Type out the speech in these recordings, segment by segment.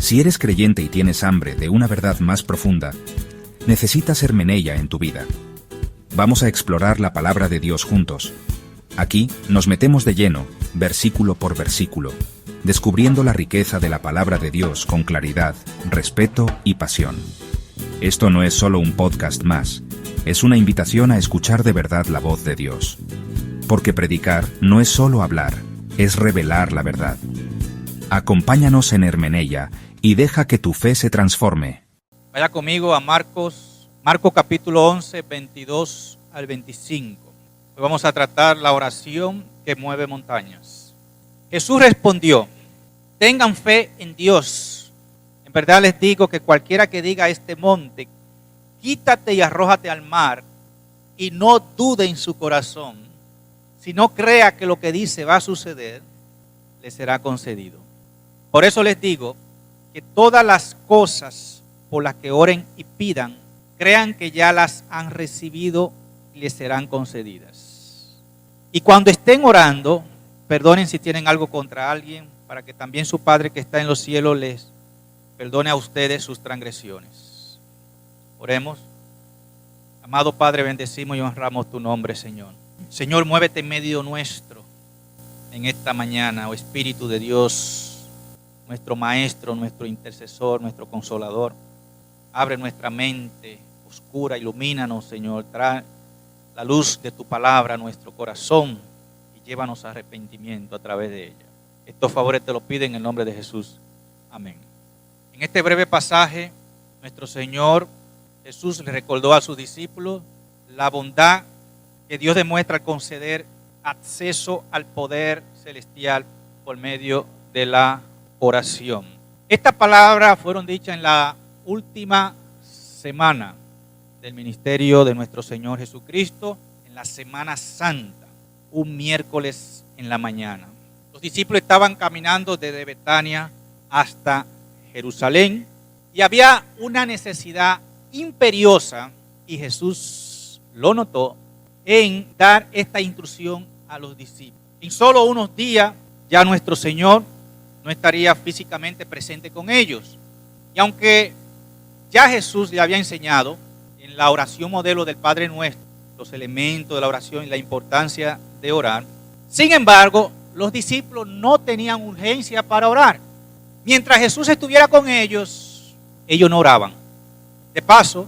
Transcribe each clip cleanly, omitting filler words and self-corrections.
Si eres creyente y tienes hambre de una verdad más profunda, necesitas hermeneia en tu vida. Vamos a explorar la palabra de Dios juntos. Aquí nos metemos de lleno, versículo por versículo, descubriendo la riqueza de la palabra de Dios con claridad, respeto y pasión. Esto no es solo un podcast más, es una invitación a escuchar de verdad la voz de Dios. Porque predicar no es solo hablar, es revelar la verdad. Acompáñanos en hermeneia y deja que tu fe se transforme. Vaya conmigo a Marcos capítulo 11, 22 al 25. Hoy vamos a tratar la oración que mueve montañas. Jesús respondió: tengan fe en Dios. En verdad les digo que cualquiera que diga a este monte, quítate y arrójate al mar, y no dude en su corazón, si no crea que lo que dice va a suceder, le será concedido. Por eso les digo que todas las cosas por las que oren y pidan, crean que ya las han recibido y les serán concedidas. Y cuando estén orando, perdonen si tienen algo contra alguien, para que también su Padre que está en los cielos les perdone a ustedes sus transgresiones. Oremos. Amado Padre, bendecimos y honramos tu nombre, Señor. Señor, muévete en medio nuestro en esta mañana, oh Espíritu de Dios, nuestro Maestro, nuestro intercesor, nuestro Consolador. Abre nuestra mente oscura, ilumínanos, Señor. Trae la luz de tu palabra a nuestro corazón y llévanos a arrepentimiento a través de ella. Estos favores te lo piden en el nombre de Jesús. Amén. En este breve pasaje, nuestro Señor Jesús le recordó a sus discípulos la bondad que Dios demuestra al conceder acceso al poder celestial por medio de la oración. Estas palabras fueron dichas en la última semana del ministerio de nuestro Señor Jesucristo, en la Semana Santa, un miércoles en la mañana. Los discípulos estaban caminando desde Betania hasta Jerusalén y había una necesidad imperiosa, y Jesús lo notó, en dar esta instrucción a los discípulos. En solo unos días ya nuestro Señor no estaría físicamente presente con ellos. Y aunque ya Jesús le había enseñado en la oración modelo del Padre Nuestro los elementos de la oración y la importancia de orar, sin embargo, los discípulos no tenían urgencia para orar. Mientras Jesús estuviera con ellos, ellos no oraban. De paso,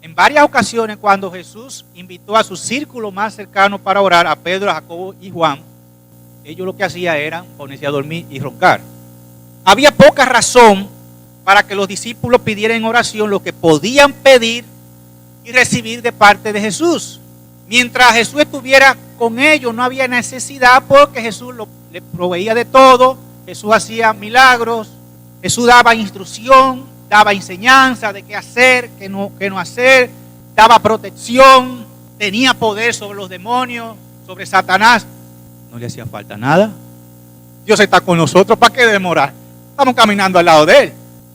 en varias ocasiones cuando Jesús invitó a su círculo más cercano para orar, a Pedro, a Jacobo y Juan, ellos lo que hacían era ponerse a dormir y roncar. Había poca razón para que los discípulos pidieran oración lo que podían pedir y recibir de parte de Jesús. Mientras Jesús estuviera con ellos, no había necesidad, porque Jesús les proveía de todo. Jesús hacía milagros, Jesús daba instrucción, daba enseñanza de qué hacer, qué no hacer, daba protección, tenía poder sobre los demonios, sobre Satanás. No le hacía falta nada. Dios está con nosotros, ¿para qué demorar? Estamos caminando al lado de Él.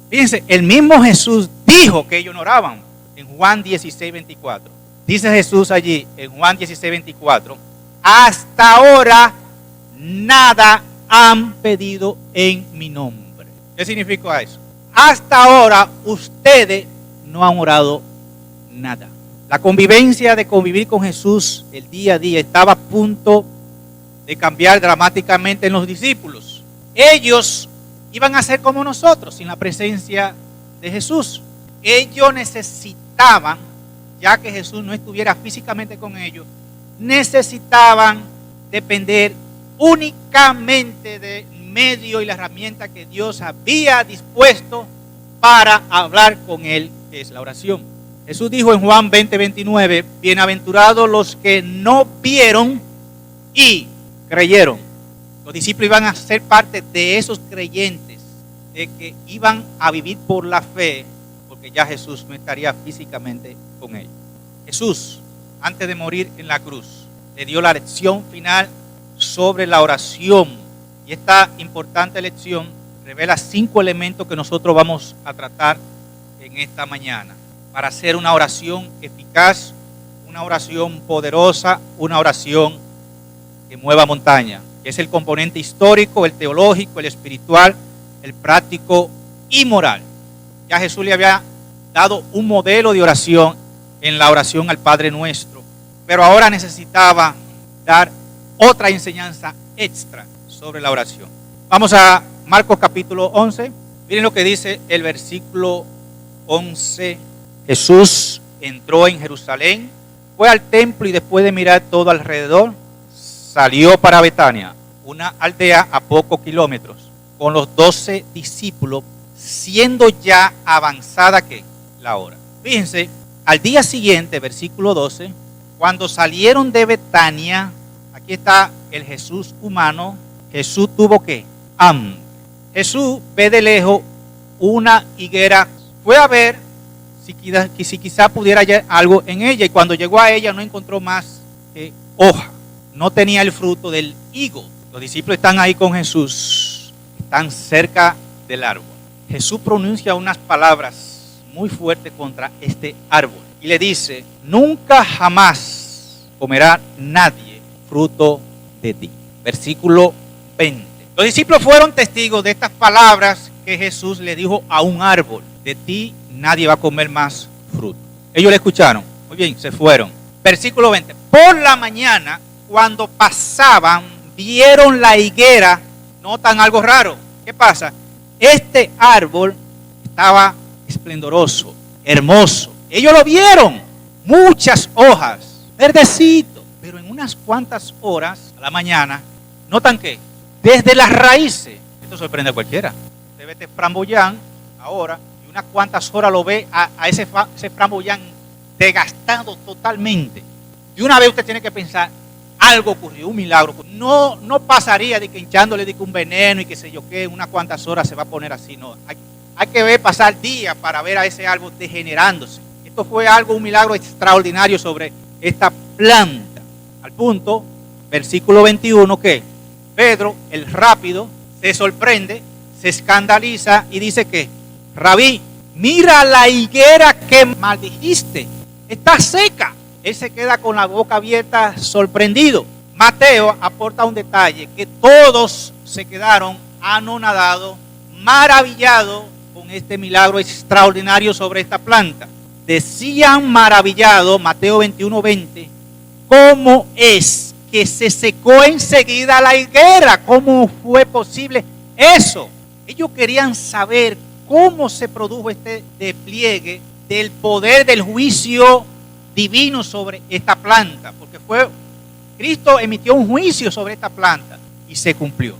Fíjense, el mismo Jesús dijo que ellos no oraban en Juan 16, 24. Dice Jesús allí en Juan 16, 24, hasta ahora nada han pedido en mi nombre. ¿Qué significa eso? Hasta ahora ustedes no han orado nada. La convivencia de convivir con Jesús el día a día estaba a punto de cambiar dramáticamente en los discípulos. Ellos iban a ser como nosotros sin la presencia de Jesús. Ellos necesitaban, ya que Jesús no estuviera físicamente con ellos, necesitaban depender únicamente del medio y la herramienta que Dios había dispuesto para hablar con Él, que es la oración. Jesús dijo en Juan 20, 29, bienaventurados los que no vieron y creyeron. Los discípulos iban a ser parte de esos creyentes, de que iban a vivir por la fe, porque ya Jesús no estaría físicamente con ellos. Jesús, antes de morir en la cruz, le dio la lección final sobre la oración. Y esta importante lección revela 5 elementos que nosotros vamos a tratar en esta mañana para hacer una oración eficaz, una oración poderosa, una oración que mueva montaña, que es el componente histórico, el teológico, el espiritual, el práctico y moral. Ya Jesús le había dado un modelo de oración en la oración al Padre Nuestro, pero ahora necesitaba dar otra enseñanza extra sobre la oración. Vamos a Marcos capítulo 11. Miren lo que dice el versículo 11. Jesús entró en Jerusalén, fue al templo y después de mirar todo alrededor, salió para Betania, una aldea a pocos kilómetros, con los 12 discípulos, siendo ya avanzada ¿qué? La hora. Fíjense, al día siguiente, versículo 12, cuando salieron de Betania, aquí está el Jesús humano, Jesús tuvo ¿qué? Hambre. Jesús ve de lejos una higuera, fue a ver si quizá pudiera hallar algo en ella, y cuando llegó a ella no encontró más que hoja, no tenía el fruto del higo. Los discípulos están ahí con Jesús, están cerca del árbol. Jesús pronuncia unas palabras muy fuertes contra este árbol y le dice: nunca jamás comerá nadie fruto de ti. Versículo 20. Los discípulos fueron testigos de estas palabras que Jesús le dijo a un árbol: de ti nadie va a comer más fruto. Ellos le escucharon, muy bien, se fueron. Versículo 20. Por la mañana, cuando pasaban, vieron la higuera. Notan algo raro. ¿Qué pasa? Este árbol estaba esplendoroso, hermoso. Ellos lo vieron, muchas hojas, verdecito. Pero en unas cuantas horas a la mañana, notan que desde las raíces, esto sorprende a cualquiera. Usted ve este framboyán ahora, y unas cuantas horas lo ve a ese framboyán desgastado totalmente. Y una vez usted tiene que pensar, algo ocurrió, un milagro. No pasaría de que hinchándole de que un veneno y qué sé yo qué, unas cuantas horas se va a poner así. No, hay que ver pasar días para ver a ese árbol degenerándose. Esto fue un milagro extraordinario sobre esta planta. Al punto, versículo 21, que Pedro, el rápido, se sorprende, se escandaliza y dice que: Rabí, mira la higuera que maldijiste, está seca. Él se queda con la boca abierta, sorprendido. Mateo aporta un detalle, que todos se quedaron anonadados, maravillados con este milagro extraordinario sobre esta planta. Decían maravillados, Mateo 21:20, ¿cómo es que se secó enseguida la higuera? ¿Cómo fue posible eso? Ellos querían saber cómo se produjo este despliegue del poder del juicio divino sobre esta planta, porque Cristo emitió un juicio sobre esta planta y se cumplió.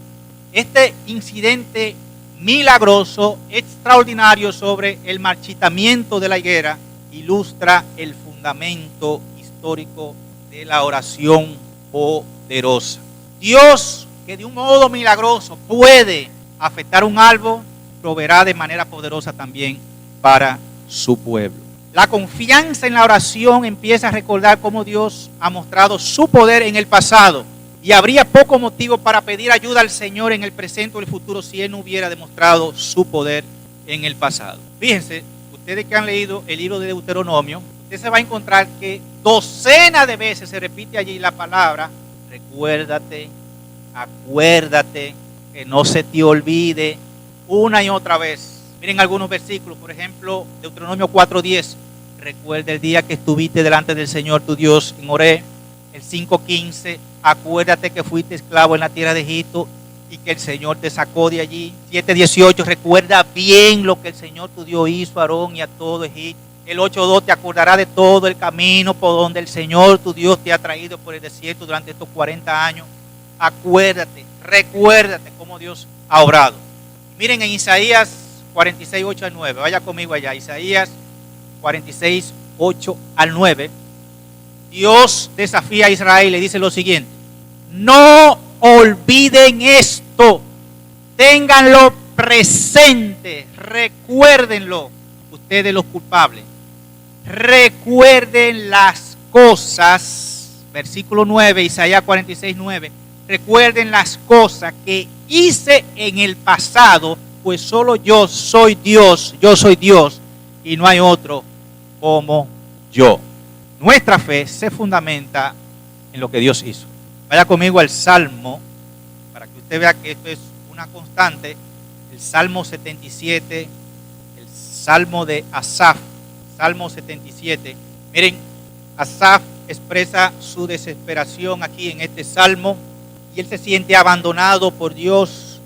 Este incidente milagroso, extraordinario sobre el marchitamiento de la higuera, ilustra el fundamento histórico de la oración poderosa. Dios, que de un modo milagroso puede afectar un árbol, proveerá de manera poderosa también para su pueblo. La confianza en la oración empieza a recordar cómo Dios ha mostrado su poder en el pasado, y habría poco motivo para pedir ayuda al Señor en el presente o el futuro si Él no hubiera demostrado su poder en el pasado. Fíjense, ustedes que han leído el libro de Deuteronomio, usted se va a encontrar que docenas de veces se repite allí la palabra: recuérdate, acuérdate, que no se te olvide, una y otra vez. Miren algunos versículos, por ejemplo, Deuteronomio 4:10. Recuerda el día que estuviste delante del Señor tu Dios en Horeb. El 5:15. Acuérdate que fuiste esclavo en la tierra de Egipto y que el Señor te sacó de allí. 7:18. Recuerda bien lo que el Señor tu Dios hizo a Aarón y a todo Egipto. El 8:2. Te acordarás de todo el camino por donde el Señor tu Dios te ha traído por el desierto durante estos 40 años. Acuérdate, recuérdate cómo Dios ha obrado. Miren en Isaías 46:8-9. Vaya conmigo allá. Isaías 46:8-9. Dios desafía a Israel y le dice lo siguiente: no olviden esto, ténganlo presente, recuérdenlo, ustedes los culpables. Recuerden las cosas, versículo 9, Isaías 46:9. Recuerden las cosas que hice en el pasado, pues solo yo soy Dios y no hay otro como yo. Nuestra fe se fundamenta en lo que Dios hizo. Vaya conmigo al Salmo, para que usted vea que esto es una constante. el Salmo 77, el Salmo de Asaf, Salmo 77. Miren, Asaf expresa su desesperación aquí en este salmo y él se siente abandonado por Dios,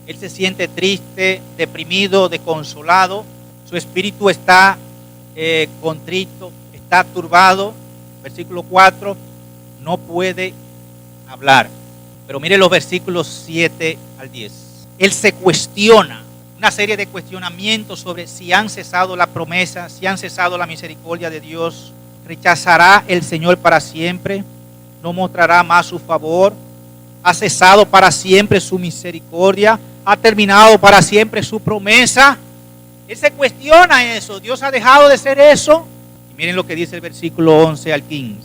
él se siente triste, deprimido, desconsolado, su espíritu está contrito, está turbado. Versículo 4, no puede hablar. Pero mire los versículos 7 al 10. Él se cuestiona, una serie de cuestionamientos sobre si han cesado la promesa, si han cesado la misericordia de Dios. ¿Rechazará el Señor para siempre? ¿No mostrará más su favor? ¿Ha cesado para siempre su misericordia? ¿Ha terminado para siempre su promesa? Él se cuestiona eso. ¿Dios ha dejado de ser eso? Y miren lo que dice el versículo 11 al 15.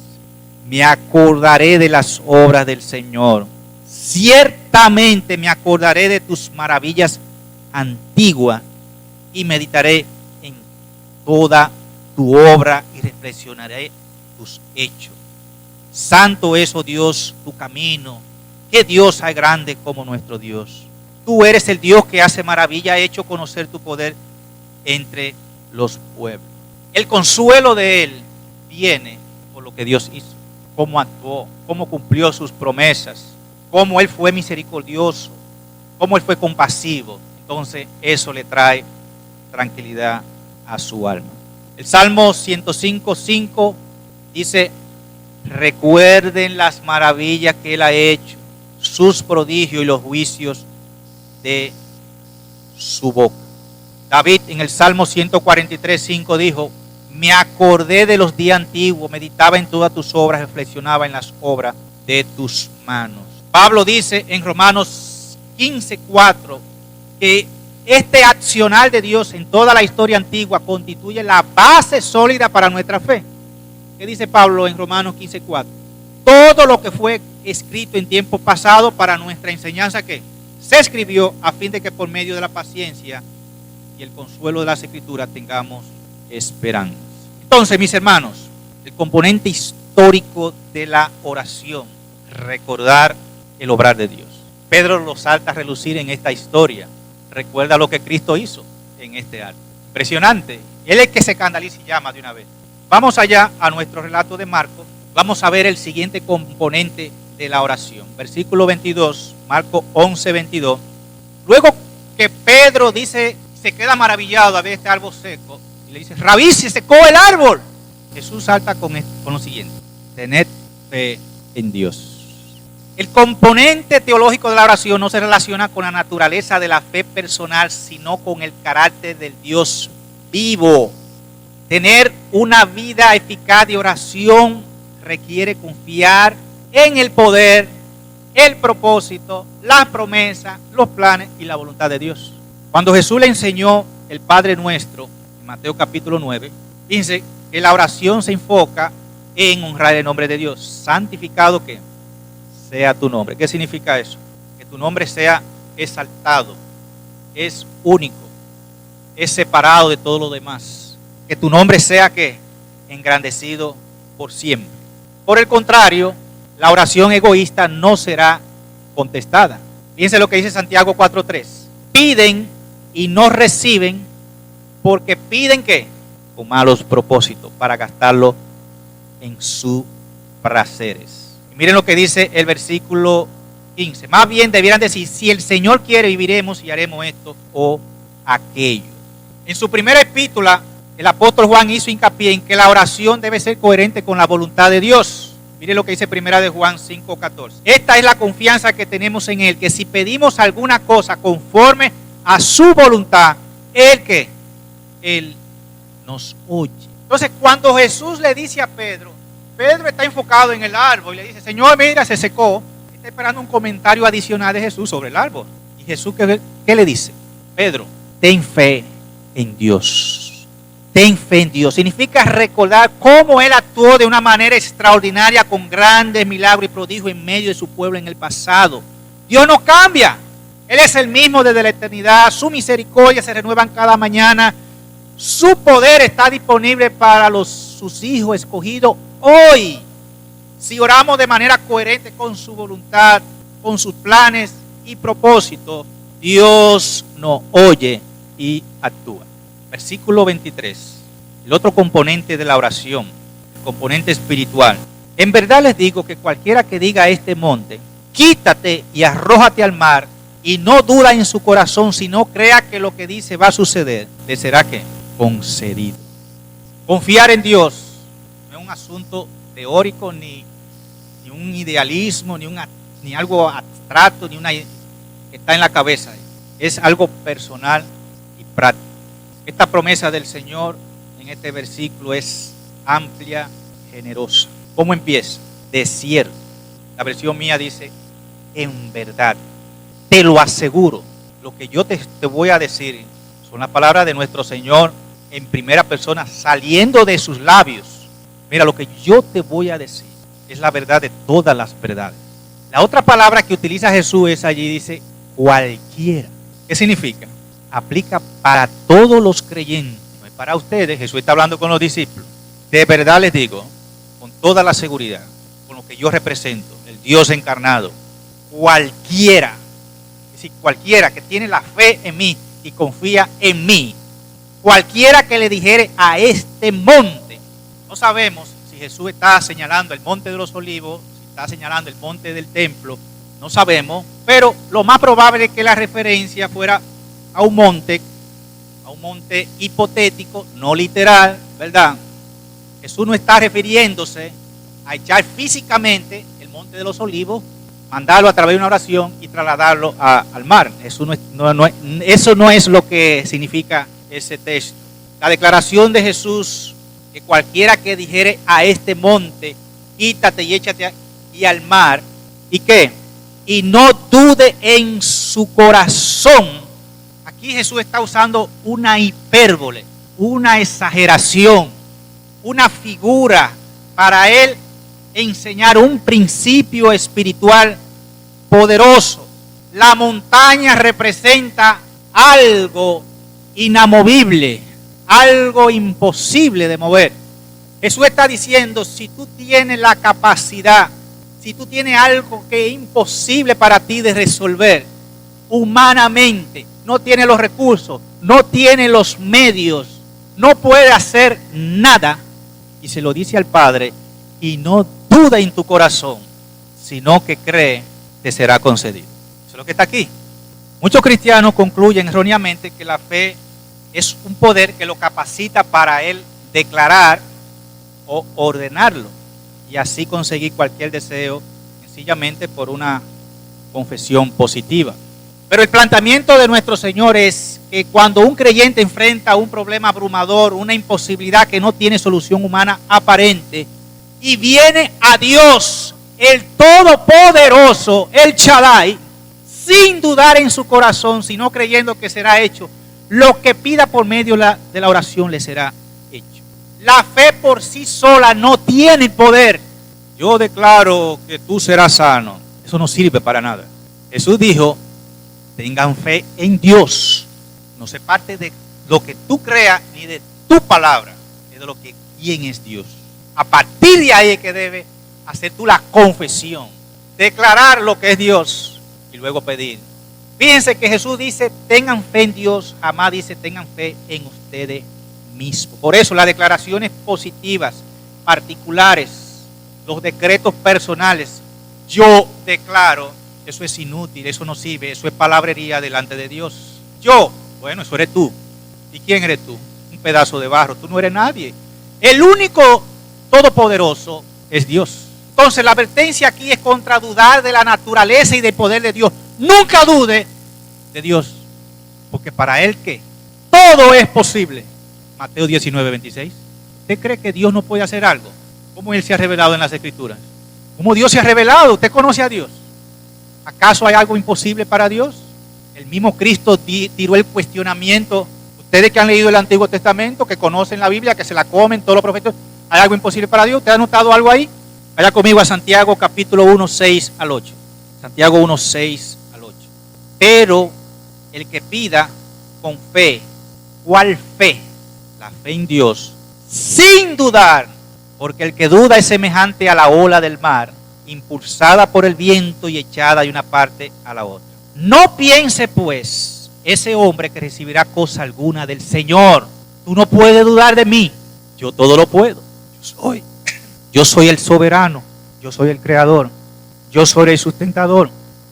Me acordaré de las obras del Señor. Ciertamente me acordaré de tus maravillas antiguas y meditaré en toda tu obra y reflexionaré tus hechos. Santo es, oh Dios, tu camino. ¿Qué Dios hay grande como nuestro Dios? Tú eres el Dios que hace maravilla, ha hecho conocer tu poder entre los pueblos. El consuelo de él viene por lo que Dios hizo, cómo actuó, cómo cumplió sus promesas, cómo él fue misericordioso, cómo él fue compasivo. Entonces eso le trae tranquilidad a su alma. El Salmo 105:5 dice: recuerden las maravillas que él ha hecho, sus prodigios y los juicios de su boca. David en el Salmo 143:5 dijo: me acordé de los días antiguos, meditaba en todas tus obras, reflexionaba en las obras de tus manos. Pablo dice en Romanos 15:4 que este accionar de Dios en toda la historia antigua constituye la base sólida para nuestra fe. ¿Qué dice Pablo en Romanos 15:4? Todo lo que fue escrito en tiempo pasado para nuestra enseñanza, que se escribió a fin de que por medio de la paciencia y el consuelo de las Escrituras tengamos esperanza. Entonces, mis hermanos, el componente histórico de la oración, recordar el obrar de Dios. Pedro lo salta a relucir en esta historia. Recuerda lo que Cristo hizo en este acto. Impresionante. Él es el que se escandaliza y llama de una vez. Vamos allá a nuestro relato de Marcos. Vamos a ver el siguiente componente de la oración. Versículo 22, Marcos 11:22. Luego que Pedro dice, se queda maravillado a ver este árbol seco, y le dice: Rabí, se secó el árbol. Jesús salta con lo siguiente: tened fe en Dios. El componente teológico de la oración no se relaciona con la naturaleza de la fe personal, sino con el carácter del Dios vivo. Tener una vida eficaz de oración requiere confiar en el poder, el propósito, las promesas, los planes y la voluntad de Dios. Cuando Jesús le enseñó el Padre Nuestro, en Mateo capítulo 9, dice que la oración se enfoca en honrar el nombre de Dios. Santificado que sea tu nombre. ¿Qué significa eso? Que tu nombre sea exaltado, es único, es separado de todo lo demás. Que tu nombre sea que engrandecido por siempre. Por el contrario, la oración egoísta no será contestada. Fíjense lo que dice Santiago 4:3. Piden y no reciben porque piden ¿qué? Con malos propósitos para gastarlo en sus placeres. Y miren lo que dice el versículo 15. Más bien debieran decir: si el Señor quiere, viviremos y haremos esto o aquello. En su primera epístola, el apóstol Juan hizo hincapié en que la oración debe ser coherente con la voluntad de Dios. Mire lo que dice primera de Juan 5:14. Esta es la confianza que tenemos en Él, que si pedimos alguna cosa conforme a su voluntad, Él nos oye. Entonces, cuando Jesús le dice a Pedro está enfocado en el árbol y le dice: Señor, mira, se secó. Está esperando un comentario adicional de Jesús sobre el árbol. Y Jesús, ¿qué le dice? Pedro, ten fe en Dios. Ten fe en Dios. Significa recordar cómo Él actuó de una manera extraordinaria con grandes milagros y prodigios en medio de su pueblo en el pasado. Dios no cambia. Él es el mismo desde la eternidad. Su misericordia se renueva cada mañana. Su poder está disponible para sus hijos escogidos hoy. Si oramos de manera coherente con su voluntad, con sus planes y propósitos, Dios no oye y actúa. Versículo 23. El otro componente de la oración, el componente espiritual. En verdad les digo que cualquiera que diga a este monte, quítate y arrójate al mar, y no duda en su corazón, sino crea que lo que dice va a suceder, le será ¿qué? Concedido. Confiar en Dios no es un asunto teórico, ni un idealismo, ni algo abstracto, ni una que está en la cabeza. Es algo personal y práctico. Esta promesa del Señor en este versículo es amplia, generosa. ¿Cómo empieza? De cierto. La versión mía dice, en verdad, te lo aseguro. Lo que yo te voy a decir son las palabras de nuestro Señor en primera persona, saliendo de sus labios. Mira, lo que yo te voy a decir es la verdad de todas las verdades. La otra palabra que utiliza Jesús es allí, dice, cualquiera. ¿Qué significa? Aplica para todos los creyentes, no es para ustedes. Jesús está hablando con los discípulos. De verdad les digo, con toda la seguridad, con lo que yo represento, el Dios encarnado, cualquiera, es decir, cualquiera que tiene la fe en mí y confía en mí, cualquiera que le dijere a este monte, no sabemos si Jesús está señalando el monte de los olivos, si está señalando el monte del templo, no sabemos, pero lo más probable es que la referencia fuera a un monte hipotético, no literal, ¿verdad? Jesús no está refiriéndose a echar físicamente el monte de los olivos, mandarlo a través de una oración y trasladarlo al mar. Eso no es lo que significa ese texto. La declaración de Jesús, que cualquiera que dijere a este monte, quítate y échate y al mar, ¿y qué? Y no dude en su corazón. Aquí Jesús está usando una hipérbole, una exageración, una figura para él enseñar un principio espiritual poderoso. La montaña representa algo inamovible, algo imposible de mover. Jesús está diciendo, si tú tienes la capacidad, si tú tienes algo que es imposible para ti de resolver humanamente, no tienes los recursos, no tienes los medios, no puedes hacer nada, y se lo dice al Padre, y no duda en tu corazón, sino que cree, te será concedido. Eso es lo que está aquí. Muchos cristianos concluyen erróneamente que la fe es un poder que lo capacita para él declarar o ordenarlo y así conseguir cualquier deseo sencillamente por una confesión positiva. Pero el planteamiento de nuestro Señor es que cuando un creyente enfrenta un problema abrumador, una imposibilidad que no tiene solución humana aparente, y viene a Dios, el Todopoderoso, el Shaddai, sin dudar en su corazón, sino creyendo que será hecho, lo que pida por medio de la oración le será hecho. La fe por sí sola no tiene poder. Yo declaro que tú serás sano. Eso no sirve para nada. Jesús dijo, tengan fe en Dios. No se parte de lo que tú creas ni de tu palabra, es de lo que quién es Dios. A partir de ahí es que debes hacer tú la confesión, declarar lo que es Dios y luego pedir. Fíjense que Jesús dice, tengan fe en Dios, jamás dice, tengan fe en ustedes mismos. Por eso las declaraciones positivas, particulares, los decretos personales, yo declaro, eso es inútil, eso no sirve, eso es palabrería delante de Dios. Yo, bueno, eso eres tú. ¿Y quién eres tú? Un pedazo de barro, tú no eres nadie. El único todopoderoso es Dios. Entonces la advertencia aquí es contra dudar de la naturaleza y del poder de Dios. Nunca dude de Dios, porque para Él ¿qué? Todo es posible. Mateo 19:26. ¿Usted cree que Dios no puede hacer algo? ¿Cómo Él se ha revelado en las Escrituras? ¿Cómo Dios se ha revelado? ¿Usted conoce a Dios? ¿Acaso hay algo imposible para Dios? El mismo Cristo tiró el cuestionamiento. Ustedes que han leído el Antiguo Testamento, que conocen la Biblia, que se la comen todos los profetas, ¿hay algo imposible para Dios? ¿Usted ha notado algo ahí? Vaya conmigo a Santiago capítulo 1, 6 al 8. Santiago 1, 6 al 8. Pero el que pida con fe, ¿cuál fe? La fe en Dios, sin dudar, porque el que duda es semejante a la ola del mar, impulsada por el viento y echada de una parte a la otra. No piense pues ese hombre que recibirá cosa alguna del Señor. Tú no puedes dudar de mí. Yo todo lo puedo. Yo soy el soberano. Yo soy el creador. Yo soy el sustentador.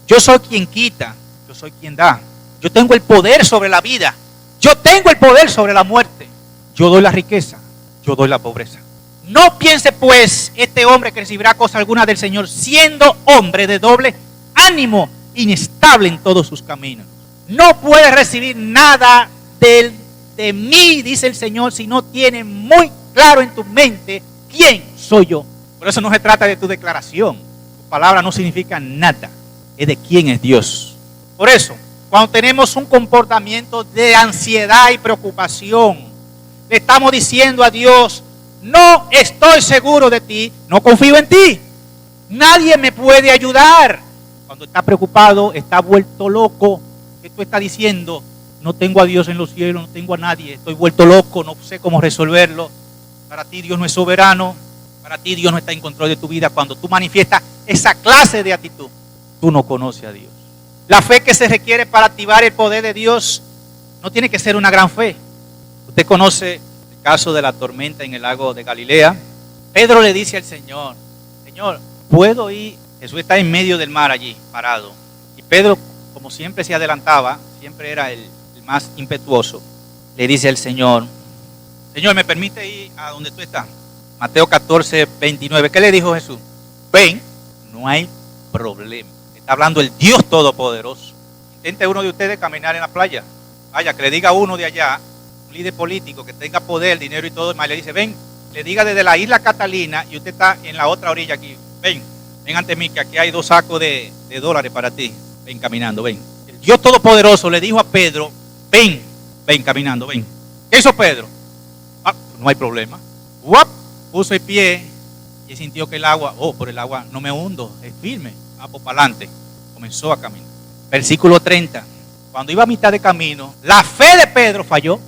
Yo soy quien quita. Yo soy quien da. Yo tengo el poder sobre la vida. Yo tengo el poder sobre la muerte. Yo doy la riqueza. Yo doy la pobreza. No piense pues este hombre que recibirá cosa alguna del Señor, siendo hombre de doble ánimo, inestable en todos sus caminos. No puedes recibir nada de mí, dice el Señor, si no tienes muy claro en tu mente quién soy yo. Por eso no se trata de tu declaración. Tu palabra no significa nada. Es de quién es Dios. Por eso, cuando tenemos un comportamiento de ansiedad y preocupación, le estamos diciendo a Dios: no estoy seguro de ti, no confío en ti. Nadie me puede ayudar. Cuando está preocupado, está vuelto loco. ¿Qué tú estás diciendo? No tengo a Dios en los cielos, no tengo a nadie, estoy vuelto loco, no sé cómo resolverlo. Para ti Dios no es soberano, para ti Dios no está en control de tu vida. Cuando tú manifiestas esa clase de actitud, tú no conoces a Dios. La fe que se requiere para activar el poder de Dios no tiene que ser una gran fe. Usted conoce el caso de la tormenta en el lago de Galilea. Pedro le dice al Señor: Señor, ¿puedo ir? Jesús está en medio del mar allí, parado. Y Pedro, como siempre se adelantaba, siempre era el más impetuoso, le dice al Señor: Señor, ¿me permite ir a donde tú estás? Mateo 14, 29. ¿Qué le dijo Jesús? Ven, no hay problema. Está hablando el Dios Todopoderoso. Intente uno de ustedes caminar en la playa. Vaya, que le diga a uno de allá, un líder político que tenga poder, dinero y todo, y le dice: ven, le diga desde la isla Catalina, y usted está en la otra orilla aquí. Ven ante mí, que aquí hay 2 sacos de dólares para ti. Ven caminando, ven. El Dios Todopoderoso le dijo a Pedro: ven caminando, ven. ¿Qué hizo Pedro? No hay problema. Puso el pie y sintió que el agua, por el agua no me hundo, es firme. Pues para adelante. Comenzó a caminar. Versículo 30. Cuando iba a mitad de camino, la fe de Pedro falló.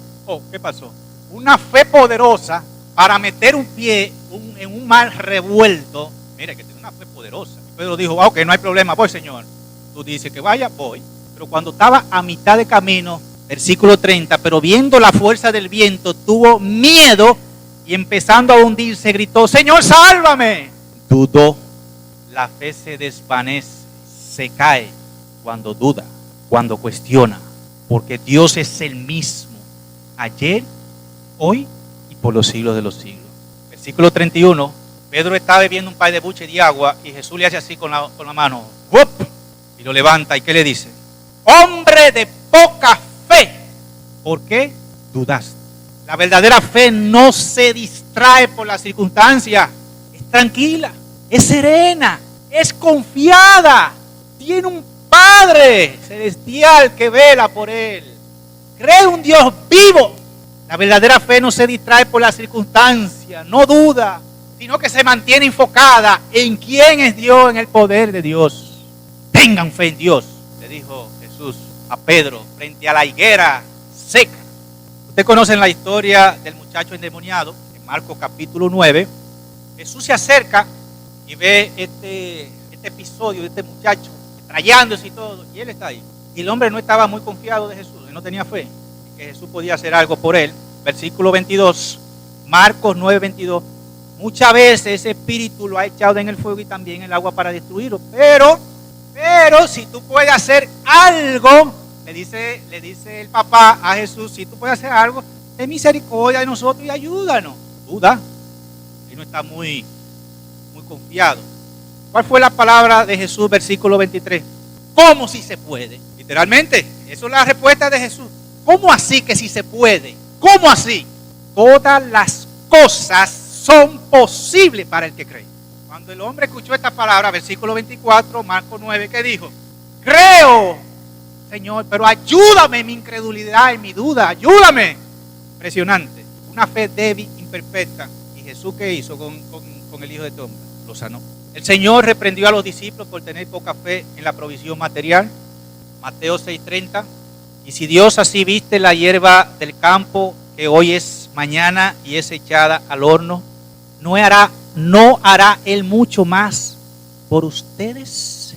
¿Qué pasó? Una fe poderosa para meter un pie en un mar revuelto. Mira, que tiene una fe poderosa. Y Pedro dijo: ok, no hay problema, voy, Señor. Tú dices que vaya, voy. Pero cuando estaba a mitad de camino, versículo 30, pero viendo la fuerza del viento, tuvo miedo y empezando a hundirse, gritó: Señor, sálvame. Dudó. La fe se desvanece, se cae cuando duda, cuando cuestiona, porque Dios es el mismo, ayer, hoy y por los siglos de los siglos. Versículo 31, Pedro está bebiendo un par de buches de agua y Jesús le hace así con la mano, ¡wup! Y lo levanta. ¿Y qué le dice? Hombre de poca fe, ¿por qué dudaste? La verdadera fe no se distrae por las circunstancias, es tranquila, es serena, es confiada, tiene un Padre celestial que vela por él, cree un Dios vivo. La verdadera fe no se distrae por las circunstancias, no duda, sino que se mantiene enfocada en quién es Dios, en el poder de Dios. Tengan fe en Dios, le dijo Jesús a Pedro frente a la higuera seca. Ustedes conocen la historia del muchacho endemoniado en Marcos capítulo 9. Jesús se acerca y ve este episodio de este muchacho trayándose y todo, y él está ahí. Y el hombre no estaba muy confiado de Jesús, él no tenía fe que Jesús podía hacer algo por él. Versículo 22, Marcos 9, 22. Muchas veces ese espíritu lo ha echado en el fuego y también en el agua para destruirlo. Pero si tú puedes hacer algo, le dice el papá a Jesús: si tú puedes hacer algo, ten misericordia de nosotros y ayúdanos. Duda. Él no está muy confiado. ¿Cuál fue la palabra de Jesús? Versículo 23. ¿Cómo si se puede? Literalmente, eso es la respuesta de Jesús. ¿Cómo así que si se puede? ¿Cómo así? Todas las cosas son posibles para el que cree. Cuando el hombre escuchó esta palabra, versículo 24, Marcos 9, ¿qué dijo? Creo, Señor, pero ayúdame en mi incredulidad, en mi duda, ayúdame. Impresionante. Una fe débil, imperfecta. ¿Y Jesús qué hizo con el hijo de este hombre? Lo sanó. El Señor reprendió a los discípulos por tener poca fe en la provisión material. Mateo 6:30. Y si Dios así viste la hierba del campo, que hoy es mañana y es echada al horno, ¿no hará Él mucho más por ustedes,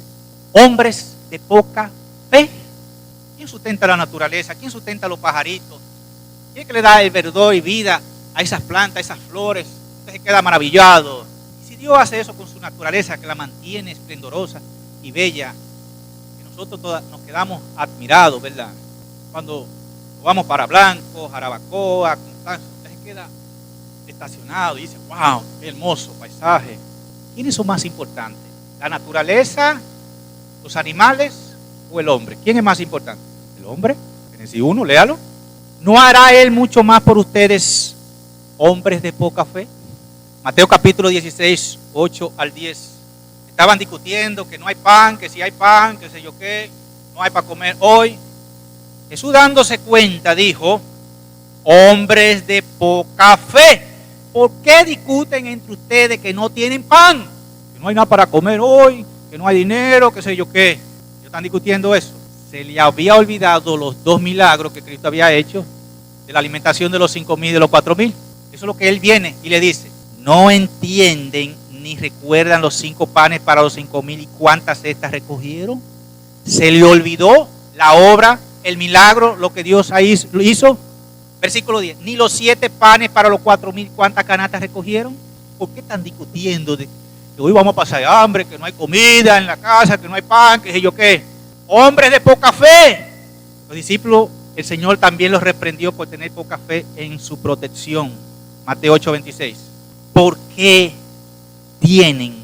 hombres de poca fe? fe. ¿Quién sustenta la naturaleza? ¿Quién sustenta los pajaritos? ¿Quién es que le da el verdor y vida a esas plantas, a esas flores? Usted se queda maravillado. Y si Dios hace eso con su naturaleza, que la mantiene esplendorosa y bella, que nosotros nos quedamos admirados, ¿verdad? Cuando vamos para Blanco, Jarabacoa, Constanza, usted se queda estacionado y dice, wow, qué hermoso paisaje. ¿Quiénes son más importantes? ¿La naturaleza, los animales o el hombre? ¿Quién es más importante? ¿El hombre? Génesis 1, léalo. ¿No hará él mucho más por ustedes, hombres de poca fe? Mateo capítulo 16, 8 al 10. Estaban discutiendo que no hay pan, que si hay pan, que sé yo qué, no hay para comer hoy. Jesús, dándose cuenta, dijo, hombres de poca fe, ¿por qué discuten entre ustedes que no tienen pan? Que no hay nada para comer hoy, que no hay dinero, que sé yo qué. Ellos están discutiendo eso. Se le había olvidado los 2 milagros que Cristo había hecho, de la alimentación de los 5,000 y de los 4,000. Eso es lo que Él viene y le dice, no entienden ni recuerdan los 5 panes para los 5,000 y cuántas cestas recogieron. Se le olvidó la obra, el milagro, lo que Dios hizo. Versículo 10, ni los 7 panes para los 4,000, ¿cuántas canastas recogieron? ¿Por qué están discutiendo de que hoy vamos a pasar hambre, que no hay comida en la casa, que no hay pan, que sé yo qué? Hombres de poca fe. Los discípulos, el Señor también los reprendió por tener poca fe en su protección. Mateo 8:26. ¿Por qué tienen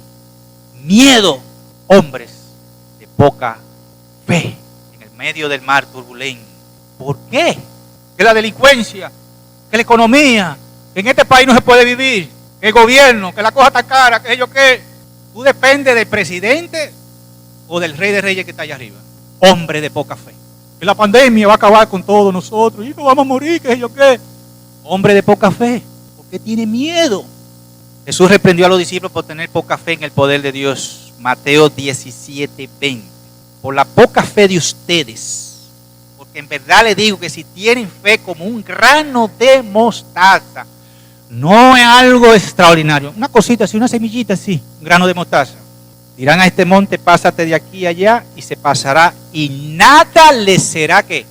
miedo, hombres de poca fe, en el medio del mar turbulento? ¿Por qué? Que la delincuencia, que la economía, que en este país no se puede vivir, que el gobierno, que la cosa está cara, que yo qué. Tú dependes del presidente o del rey de reyes que está allá arriba. Hombre de poca fe. Que la pandemia va a acabar con todos nosotros y no vamos a morir, que yo qué. Hombre de poca fe. ¿Por qué tiene miedo? Jesús reprendió a los discípulos por tener poca fe en el poder de Dios. Mateo 17:20. Por la poca fe de ustedes. Porque en verdad les digo que si tienen fe como un grano de mostaza, no es algo extraordinario. Una cosita así, una semillita así, un grano de mostaza. Dirán a este monte, pásate de aquí a allá, y se pasará, y nada les será ¿qué?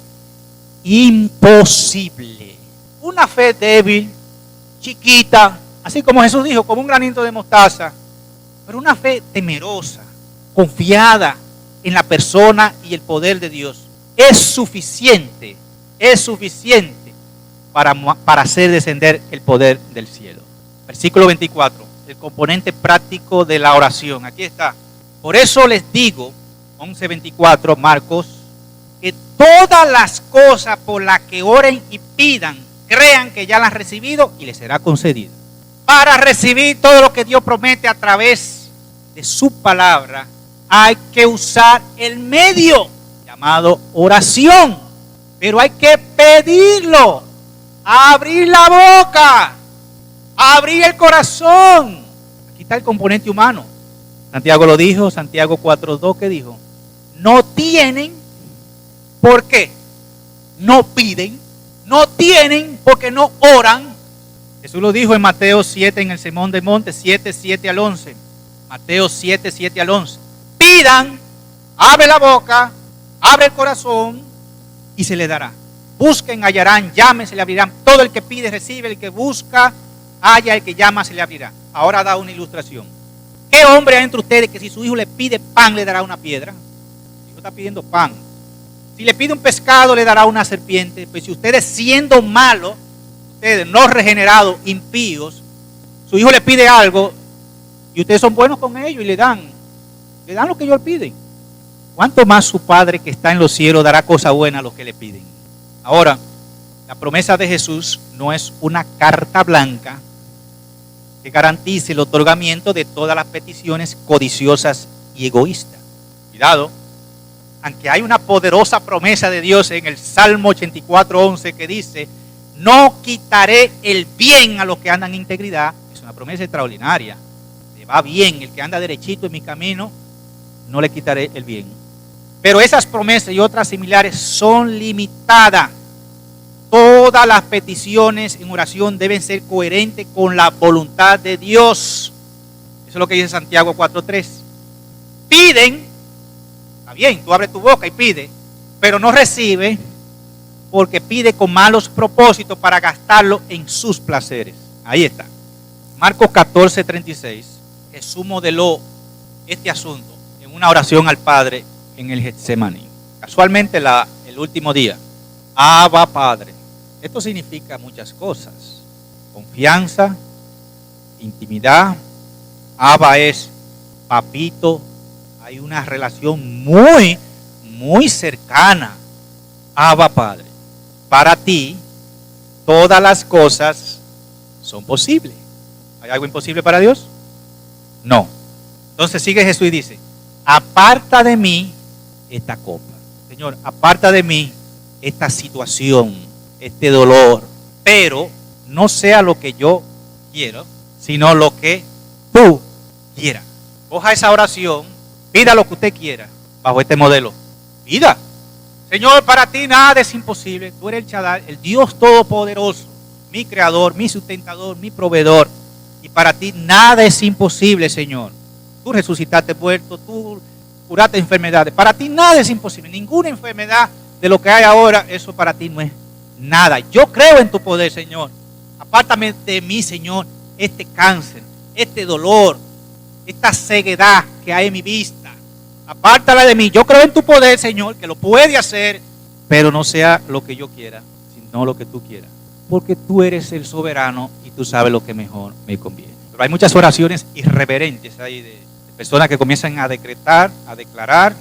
Imposible. Una fe débil, chiquita, así como Jesús dijo, como un granito de mostaza, pero una fe temerosa, confiada en la persona y el poder de Dios. Es suficiente para hacer descender el poder del cielo. Versículo 24, el componente práctico de la oración. Aquí está. Por eso les digo, 11:24, Marcos, que todas las cosas por las que oren y pidan, crean que ya las han recibido y les será concedido. Para recibir todo lo que Dios promete a través de su palabra, hay que usar el medio llamado oración, pero hay que pedirlo, abrir la boca, abrir el corazón. Aquí está el componente humano. Santiago lo dijo, Santiago 4:2, ¿qué dijo? No tienen, ¿por qué? No piden, no tienen porque no oran. Jesús lo dijo en Mateo 7, en el Sermón del Monte, 7 al 11. Mateo 7 al 11. Pidan, abre la boca, abre el corazón y se le dará. Busquen, hallarán, llamen, se le abrirán. Todo el que pide recibe, el que busca, halla, el que llama se le abrirá. Ahora da una ilustración. ¿Qué hombre hay entre ustedes que si su hijo le pide pan le dará una piedra? El hijo está pidiendo pan. Si le pide un pescado le dará una serpiente. Pues si ustedes siendo malos, ustedes no regenerados, impíos, su hijo le pide algo y ustedes son buenos con ellos y le dan lo que ellos piden. ¿Cuánto más su Padre que está en los cielos dará cosa buena a los que le piden? Ahora, la promesa de Jesús no es una carta blanca que garantice el otorgamiento de todas las peticiones codiciosas y egoístas. Cuidado, aunque hay una poderosa promesa de Dios en el Salmo 84:11 que dice, no quitaré el bien a los que andan en integridad. Es una promesa extraordinaria. Le va bien, el que anda derechito en mi camino, no le quitaré el bien. Pero esas promesas y otras similares son limitadas. Todas las peticiones en oración deben ser coherentes con la voluntad de Dios. Eso es lo que dice Santiago 4:3. Piden, está bien, tú abres tu boca y pide, pero no recibe porque pide con malos propósitos para gastarlo en sus placeres. Ahí está. Marcos 14:36. Jesús modeló este asunto en una oración al Padre en el Getsemaní. Casualmente el último día. Abba Padre. Esto significa muchas cosas. Confianza, intimidad. Abba es papito. Hay una relación muy, muy cercana. Abba Padre. Para ti, todas las cosas son posibles. ¿Hay algo imposible para Dios? No. Entonces sigue Jesús y dice, aparta de mí esta copa. Señor, aparta de mí esta situación, este dolor, pero no sea lo que yo quiero, sino lo que tú quieras. Coja esa oración, pida lo que usted quiera, bajo este modelo. Pida. Señor, para ti nada es imposible. Tú eres el Shaddai, el Dios Todopoderoso, mi creador, mi sustentador, mi proveedor. Y para ti nada es imposible, Señor. Tú resucitaste muerto, tú curaste enfermedades. Para ti nada es imposible. Ninguna enfermedad de lo que hay ahora, eso para ti no es nada. Yo creo en tu poder, Señor. Apártame de mí, Señor, este cáncer, este dolor, esta ceguedad que hay en mi vista. Apártala de mí. Yo creo en tu poder, Señor, que lo puede hacer, pero no sea lo que yo quiera, sino lo que tú quieras. Porque tú eres el soberano y tú sabes lo que mejor me conviene. Pero hay muchas oraciones irreverentes ahí de personas que comienzan a decretar, a declarar,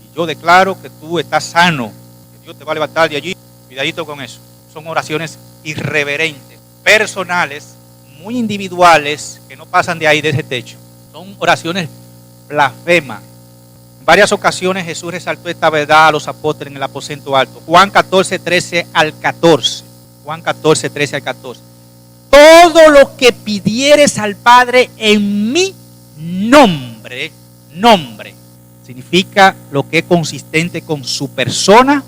y yo declaro que tú estás sano, que Dios te va a levantar de allí. Cuidadito con eso. Son oraciones irreverentes, personales, muy individuales, que no pasan de ahí, de ese techo. Son oraciones blasfemas. En varias ocasiones Jesús resaltó esta verdad a los apóstoles en el aposento alto. Juan 14:13 al 14. Juan 14:13 al 14. Todo lo que pidieres al Padre en mi nombre, significa lo que es consistente con su persona,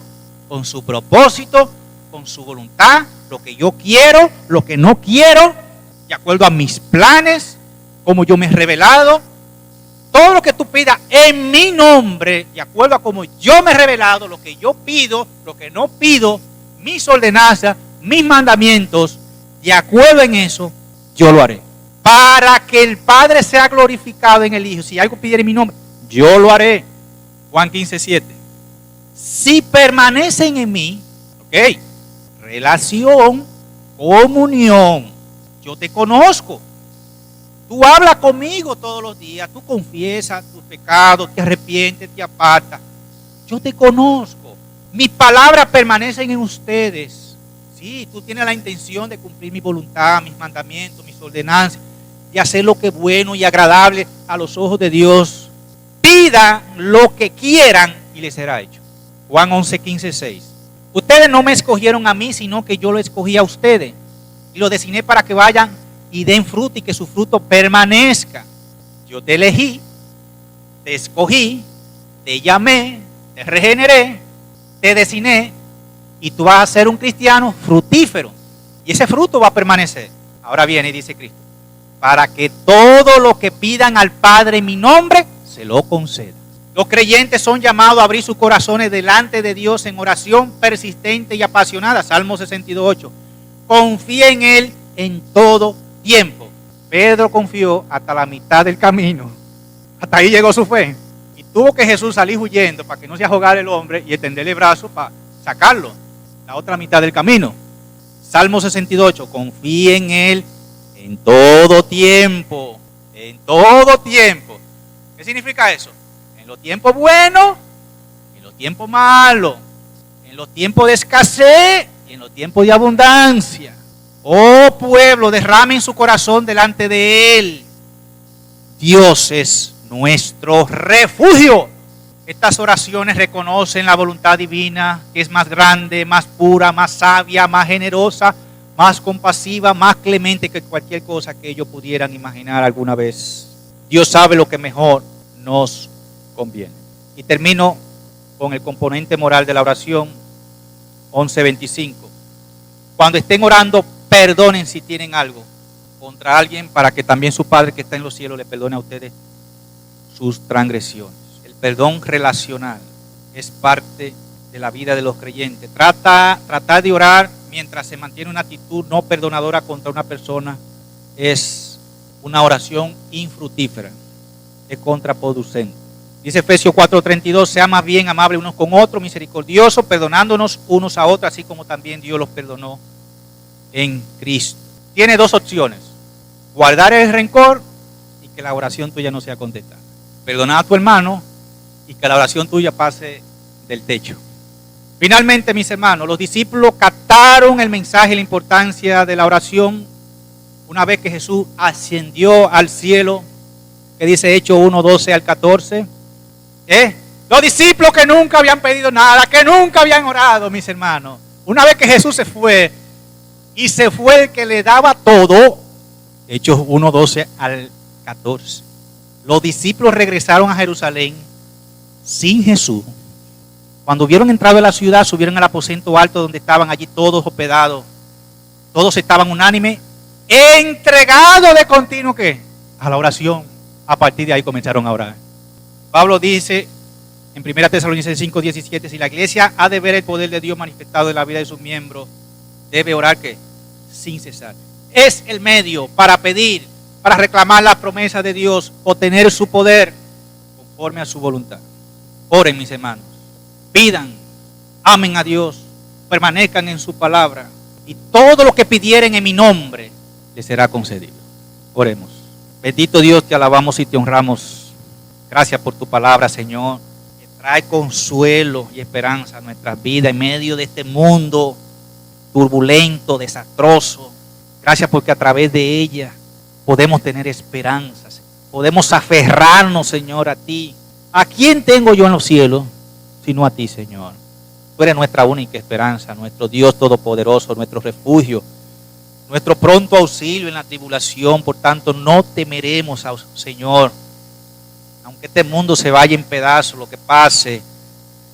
con su propósito, con su voluntad, lo que yo quiero, lo que no quiero, de acuerdo a mis planes, como yo me he revelado. Todo lo que tú pidas en mi nombre, de acuerdo a como yo me he revelado, lo que yo pido, lo que no pido, mis ordenanzas, mis mandamientos, de acuerdo en eso, yo lo haré. Para que el Padre sea glorificado en el Hijo. Si algo pidiera en mi nombre, yo lo haré. Juan 15:7. Si permanecen en mí, ok, relación, comunión, yo te conozco. Tú hablas conmigo todos los días, tú confiesas tus pecados, te arrepientes, te apartas. Yo te conozco. Mis palabras permanecen en ustedes. Sí, tú tienes la intención de cumplir mi voluntad, mis mandamientos, mis ordenanzas, de hacer lo que es bueno y agradable a los ojos de Dios. Pidan lo que quieran y les será hecho. Juan 11:15-6. Ustedes no me escogieron a mí, sino que yo lo escogí a ustedes. Y lo designé para que vayan y den fruto y que su fruto permanezca. Yo te elegí, te escogí, te llamé, te regeneré, te designé y tú vas a ser un cristiano fructífero. Y ese fruto va a permanecer. Ahora viene y dice Cristo, para que todo lo que pidan al Padre en mi nombre, se lo conceda. Los creyentes son llamados a abrir sus corazones delante de Dios en oración persistente y apasionada. Salmo 62:8. Confía en Él en todo tiempo. Pedro confió hasta la mitad del camino. Hasta ahí llegó su fe. Y tuvo que Jesús salir huyendo para que no se ahogara el hombre y extenderle el brazo para sacarlo. La otra mitad del camino. Salmo 62:8. Confía en Él en todo tiempo. En todo tiempo. ¿Qué significa eso? En los tiempos buenos, en los tiempos malos, en los tiempos de escasez y en los tiempos de abundancia. Oh pueblo, derramen su corazón delante de Él. Dios es nuestro refugio. Estas oraciones reconocen la voluntad divina, que es más grande, más pura, más sabia, más generosa, más compasiva, más clemente que cualquier cosa que ellos pudieran imaginar alguna vez. Dios sabe lo que mejor nos conviene. Y termino con el componente moral de la oración 11:25. Cuando estén orando, perdonen si tienen algo contra alguien, para que también su Padre que está en los cielos le perdone a ustedes sus transgresiones. El perdón relacional es parte de la vida de los creyentes. Tratar de orar mientras se mantiene una actitud no perdonadora contra una persona es una oración infructífera, es contraproducente. Dice Efesios 4:32, sea más bien amables unos con otros, misericordiosos, perdonándonos unos a otros, así como también Dios los perdonó en Cristo. Tiene dos opciones: guardar el rencor y que la oración tuya no sea contestada. Perdonar a tu hermano y que la oración tuya pase del techo. Finalmente, mis hermanos, los discípulos captaron el mensaje y la importancia de la oración una vez que Jesús ascendió al cielo, que dice Hechos 1:12 al 14. Los discípulos que nunca habían pedido nada, que nunca habían orado, mis hermanos, una vez que Jesús se fue, y se fue el que le daba todo, Hechos 1:12 al 14. Los discípulos regresaron a Jerusalén sin Jesús. Cuando hubieron entrado a la ciudad, subieron al aposento alto donde estaban allí todos hospedados. Todos estaban unánimes, entregados de continuo ¿qué? A la oración. A partir de ahí comenzaron a orar. Pablo dice en 1 Tesalonicenses 5:17, si la iglesia ha de ver el poder de Dios manifestado en la vida de sus miembros, debe orar ¿qué? Sin cesar. Es el medio para pedir, para reclamar la promesa de Dios, obtener su poder conforme a su voluntad. Oren, mis hermanos, pidan, amen a Dios, permanezcan en su palabra, y todo lo que pidieren en mi nombre les será concedido. Oremos. Bendito Dios, te alabamos y te honramos. Gracias por tu palabra, Señor, que trae consuelo y esperanza a nuestras vidas en medio de este mundo turbulento, desastroso. Gracias porque a través de ella podemos tener esperanzas, podemos aferrarnos, Señor, a ti. ¿A quién tengo yo en los cielos sino a ti, Señor? Tú eres nuestra única esperanza, nuestro Dios todopoderoso, nuestro refugio, nuestro pronto auxilio en la tribulación. Por tanto, no temeremos, Señor. Aunque este mundo se vaya en pedazos, lo que pase,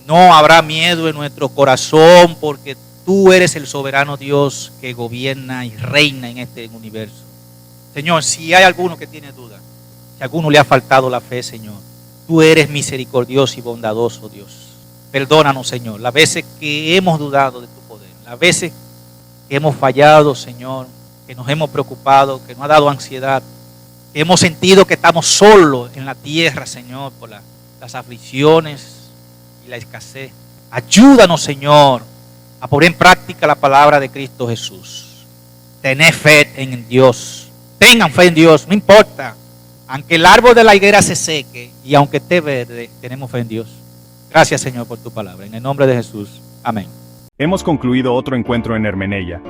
no habrá miedo en nuestro corazón, porque tú eres el soberano Dios que gobierna y reina en este universo. Señor, si hay alguno que tiene duda, si a alguno le ha faltado la fe, Señor, tú eres misericordioso y bondadoso, Dios. Perdónanos, Señor, las veces que hemos dudado de tu poder, las veces que hemos fallado, Señor, que nos hemos preocupado, que nos ha dado ansiedad, que hemos sentido que estamos solos en la tierra, Señor, por las aflicciones y la escasez. Ayúdanos, Señor, a poner en práctica la palabra de Cristo Jesús. Tened fe en Dios. Tengan fe en Dios, no importa. Aunque el árbol de la higuera se seque y aunque esté verde, tenemos fe en Dios. Gracias, Señor, por tu palabra. En el nombre de Jesús. Amén. Hemos concluido otro encuentro en Hermeneia.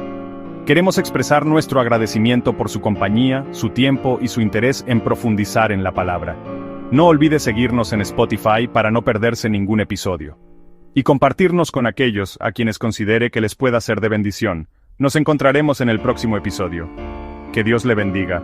Queremos expresar nuestro agradecimiento por su compañía, su tiempo y su interés en profundizar en la palabra. No olvide seguirnos en Spotify para no perderse ningún episodio. Y compartirnos con aquellos a quienes considere que les pueda ser de bendición. Nos encontraremos en el próximo episodio. Que Dios le bendiga.